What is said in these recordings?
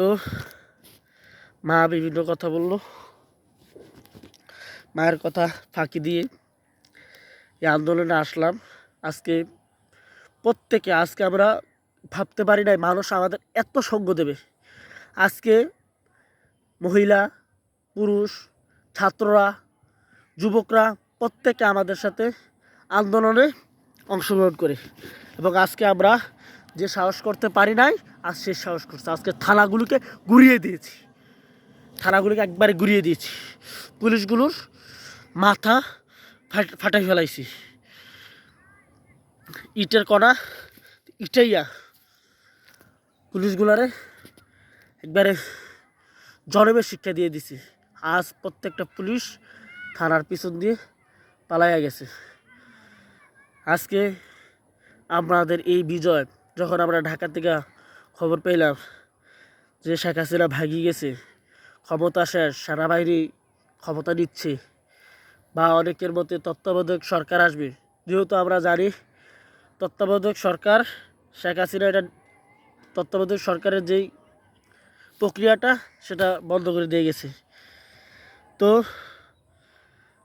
তো মা বিভিন্ন কথা বলল, মায়ের কথা ফাঁকি দিয়ে এই আন্দোলনে আসলাম। আজকে আজকে আমরা ভাবতে পারি নাই মানুষ আমাদের এত সঙ্গ দেবে। আজকে মহিলা, পুরুষ, ছাত্ররা, যুবকরা প্রত্যেকে আমাদের সাথে আন্দোলনে অংশগ্রহণ করে, এবং আজকে আমরা যে সাহস করতে পারি নাই আজ সে সাহস করছে। আজকে থানাগুলোকে একবারে ঘুরিয়ে দিয়েছি, পুলিশগুলোর মাথা ফাটাই ফেলাইছি, ইটের কণা ইটাইয়া পুলিশগুলারে একবারে জনমের শিক্ষা দিয়ে দিছি। আজ প্রত্যেকটা পুলিশ থানার পিছন দিয়ে পালাইয়া গেছে। আজকে আমাদের এই বিজয়, যখন আমরা ঢাকা থেকে খবর পেলাম যে শেখ হাসিনা ভাগিয়ে গেছে, ক্ষমতা শেষ, সেনাবাহিনী ক্ষমতা নিচ্ছে, বা অনেকের মতে তত্ত্বাবধায়ক সরকার আসবে, যেহেতু আমরা জানি তত্ত্বাবধায়ক সরকার, শেখ হাসিনা এটা তত্ত্বাবধায়ক সরকারের যেই প্রক্রিয়াটা সেটা বন্ধ করে দিয়ে গেছে। তো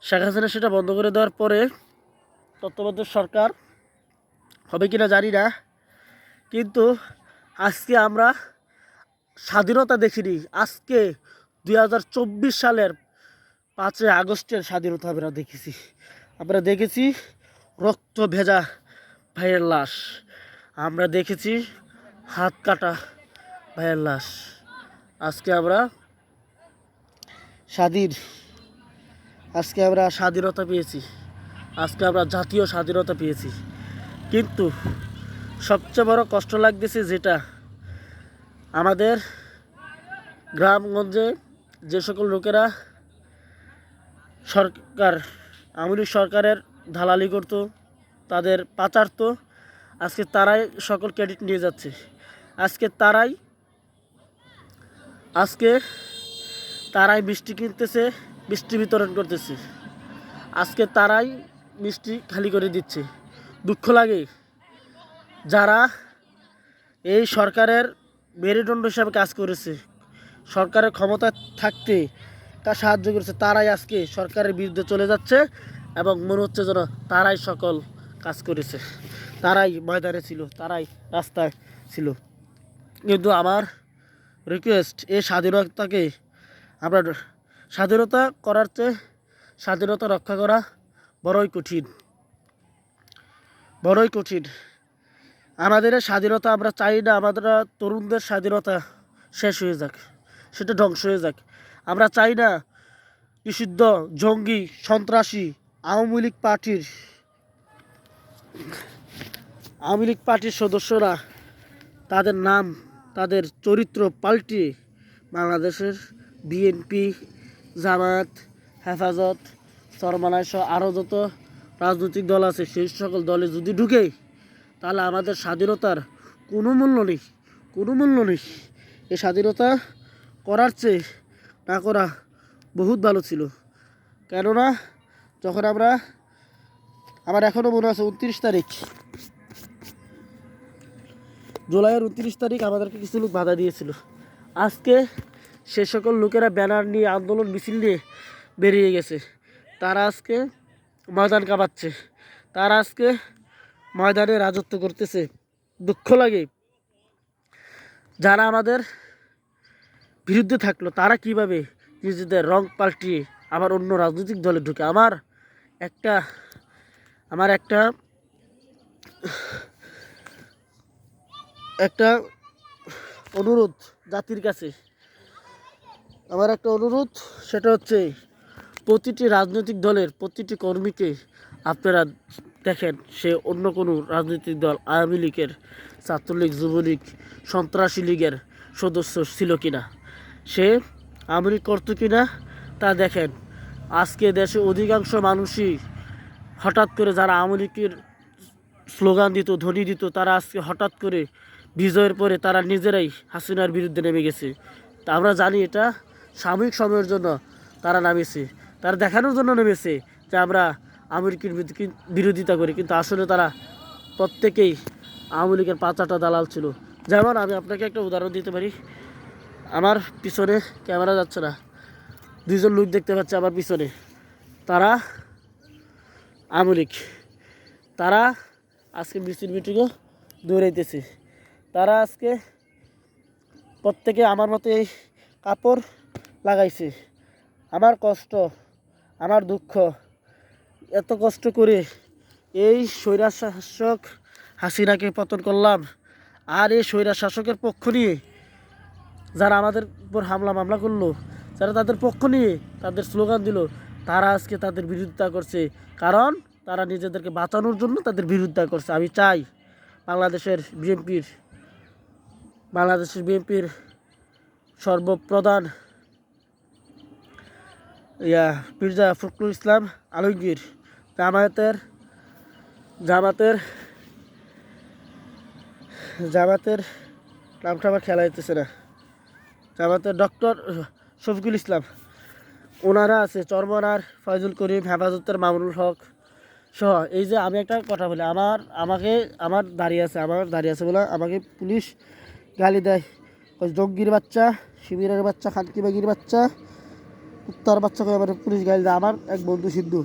শেখ হাসিনা সেটা বন্ধ করে দেওয়ার পরে তত্ত্বাবধায়ক সরকার হবে কিনা জানি না, কিন্তু আজকে আমরা স্বাধীনতা দেখিনি। আজকে 2024 সালের 5 আগস্টের স্বাধীনতা আমরা দেখেছি রক্ত ভেজা ভাইয়ের লাশ, আমরা দেখেছি হাত কাটা ভাইয়ের লাশ। আজকে আমরা স্বাধীনতা পেয়েছি, আজকে আমরা জাতীয় স্বাধীনতা পেয়েছি। কিন্তু সবচেয়ে বড় কষ্ট লাগতেছে যেটা, আমাদের গ্রামগঞ্জে যে সকল লোকেরা আওয়ামী লীগ সরকারের দালালি করত, তাদের পাচারত, আজকে তারাই সকল ক্রেডিট নিয়ে যাচ্ছে। আজকে তারাই মিষ্টি কিনতেছে, মিষ্টি বিতরণ করতেছে, আজকে তারাই মিষ্টি খালি করে দিচ্ছে। দুঃখ লাগে যারা এই সরকারের মেরুদণ্ড হিসাবে কাজ করেছে, সরকারের ক্ষমতা থাকতে তার সাহায্য করেছে, তারাই আজকে সরকারের বিরুদ্ধে চলে যাচ্ছে, এবং মনে হচ্ছে যেন তারাই সকল কাজ করেছে, তারাই ময়দানে ছিল, তারাই রাস্তায় ছিল। কিন্তু আমার রিকোয়েস্ট, এই স্বাধীনতাকে আমরা স্বাধীনতা করার চেয়ে স্বাধীনতা রক্ষা করা বড়ই কঠিন। আমাদের স্বাধীনতা আমরা চাই না আমাদের তরুণদের স্বাধীনতা শেষ হয়ে যাক, সেটা ধ্বংস হয়ে যাক। আমরা চাই না নিষিদ্ধ জঙ্গি সন্ত্রাসী আওয়ামী লীগ পার্টির সদস্যরা তাদের নাম, তাদের চরিত্র পাল্টিয়ে বাংলাদেশের বিএনপি, জামাত, হেফাজত, চরমনায় সহ আরও যত রাজনৈতিক দল আছে সেই সকল দলে যদি ঢুকে, তাহলে আমাদের স্বাধীনতার কোনো মূল্য নেই। এই স্বাধীনতা করার চেয়ে না করা বহুত ভালো ছিল। কেননা যখন আমার এখনও মনে আছে 29 তারিখ, জুলাইয়ের 29 তারিখ আমাদেরকে কিছু লোক বাধা দিয়েছিল। আজকে সে সকল লোকেরা ব্যানার নিয়ে, আন্দোলন মিছিল নিয়ে বেরিয়ে গেছে, তারা আজকে ময়দান কাঁপাচ্ছে, তারা আজকে ময়দানে রাজত্ব করতেছে। দুঃখ লাগে যারা আমাদের বিরুদ্ধে থাকলো তারা কিভাবে নিজেদের রং পাল্টিয়ে আবার অন্য রাজনৈতিক দলে ঢুকে। আমার একটা অনুরোধ জাতির কাছে, সেটা হচ্ছে প্রতিটি রাজনৈতিক দলের প্রতিটি কর্মীকে আপনারা দেখেন সে অন্য কোনো রাজনৈতিক দল, আওয়ামী লীগের, ছাত্রলীগ, যুবলীগ, সন্ত্রাসী লীগের সদস্য ছিল কিনা, সে আওয়ামী লীগ করতো কিনা তা দেখেন। আজকে দেশে অধিকাংশ মানুষই হঠাৎ করে, যারা আওয়ামী লীগের স্লোগান দিত, ধ্বনি দিত, তারা আজকে হঠাৎ করে বিজয়ের পরে তারা নিজেরাই হাসিনার বিরুদ্ধে নেমে গেছে। তা আমরা জানি এটা সাময়িক সময়ের জন্য তারা নামেছে, তারা দেখানোর জন্য নেমেছে যে আমরা আওয়ামী লীগের বিরোধিতা করি, কিন্তু আসলে তারা প্রত্যেকেই আওয়ামী লীগের পাঁচাটা দালাল ছিল। যেমন আমি আপনাকে একটা উদাহরণ দিতে পারি, আমার পিছনে ক্যামেরা যাচ্ছে না, দুইজন লোক দেখতে পাচ্ছে আমার পিছনে, তারা আমলিক। তারা আজকে মিছিল মিটিংও দৌড়াইতেছে। তারা আজকে প্রত্যেকে আমার মতো এই কাপড় লাগাইছে। আমার কষ্ট, আমার দুঃখ, এত কষ্ট করে এই স্বৈরার শাসক হাসিনাকে পতন করলাম, আর এই স্বৈরার শাসকের পক্ষ নিয়ে যারা আমাদের উপর হামলা মামলা করলো, যারা তাদের পক্ষ নিয়ে তাদের স্লোগান দিল, তারা আজকে তাদের বিরোধিতা করছে। কারণ তারা নিজেদেরকে বাঁচানোর জন্য তাদের বিরোধিতা করছে। আমি চাই বাংলাদেশের বিএনপির সর্বপ্রধান মির্জা ফখরুল ইসলাম আলমগীর, জামাতের নামটা আমার খেলা যেতেছে না, জামাতের ডক্টর শফিকুল ইসলাম, ওনারা আছে, চরমনার ফয়জুল করিম, হেফাজতের মামুনুল হক সহ। এই যে আমি একটা কথা বলি, আমার দাঁড়িয়ে আছে বলে আমাকে পুলিশ গালি দেয়, জঙ্গির বাচ্চা, শিবিরের বাচ্চা, খানকিবাগির বাচ্চা, কুত্তার বাচ্চা করে আমার পুলিশ গালি দেয়। আমার এক বন্ধু হিন্দু,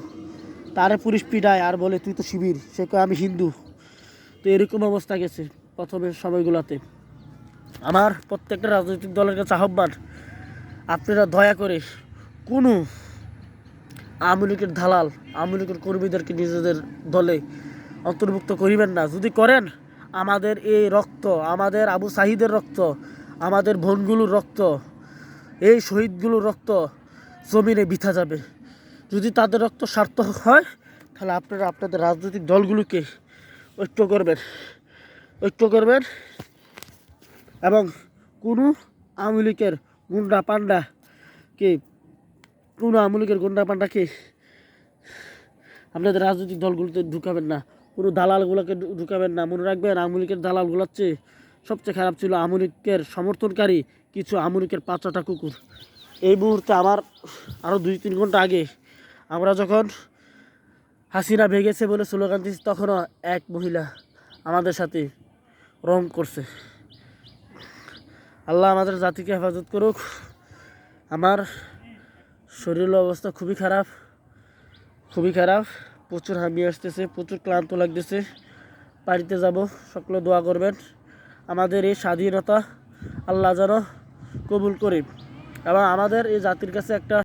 তারে পুলিশ পিটায় আর বলে তুই তো শিবির, সে কয় আমি হিন্দু। তো এরকম অবস্থা গেছে প্রথমের সময়গুলোতে। আমার প্রত্যেকটা রাজনৈতিক দলের কাছে আহ্বান, আপনারা দয়া করে কোনো আওয়ামী লীগের দালাল, আওয়ামী লীগের কর্মীদেরকে নিজেদের দলে অন্তর্ভুক্ত করিবেন না। যদি করেন, আমাদের এই রক্ত, আমাদের আবু সাহিদের রক্ত, আমাদের বোনগুলোর রক্ত, এই শহীদগুলোর রক্ত জমিনে বিথা যাবে। যদি তাদের রক্ত সার্থক হয়, তাহলে আপনারা আপনাদের রাজনৈতিক দলগুলোকে ঐক্য করবেন এবং কোনো আওয়ামী লীগের গুন্ডা পান্ডাকে আপনাদের রাজনৈতিক দলগুলোতে ঢুকাবেন না, কোনো দালালগুলোকে ঢুকাবেন না। মনে রাখবেন, আওয়ামী লীগের দালালগুলোর চেয়ে সবচেয়ে খারাপ ছিল আওয়ামী লীগের সমর্থনকারী কিছু আওয়ামী লীগের পাঁচটা কুকুর। এই মুহূর্তে আমার আরও 2-3 ঘন্টা আগে আমরা যখন হাসিনা ভেগেছে বলে স্লোগান দিচ্ছি, তখনও এক মহিলা আমাদের সাথে রং করছে। আল্লাহ আমাদের জাতিকে হেফাজত করুক। আমার শরীরের অবস্থা খুবই খারাপ, প্রচুর হামি আসতেছে, প্রচুর ক্লান্ত লাগতেছে। বাড়িতে যাব, সকলে দোয়া করবেন আমাদের এই স্বাধীনতা আল্লাহ যেন কবুল করে এবং আমাদের এই জাতির কাছে একটা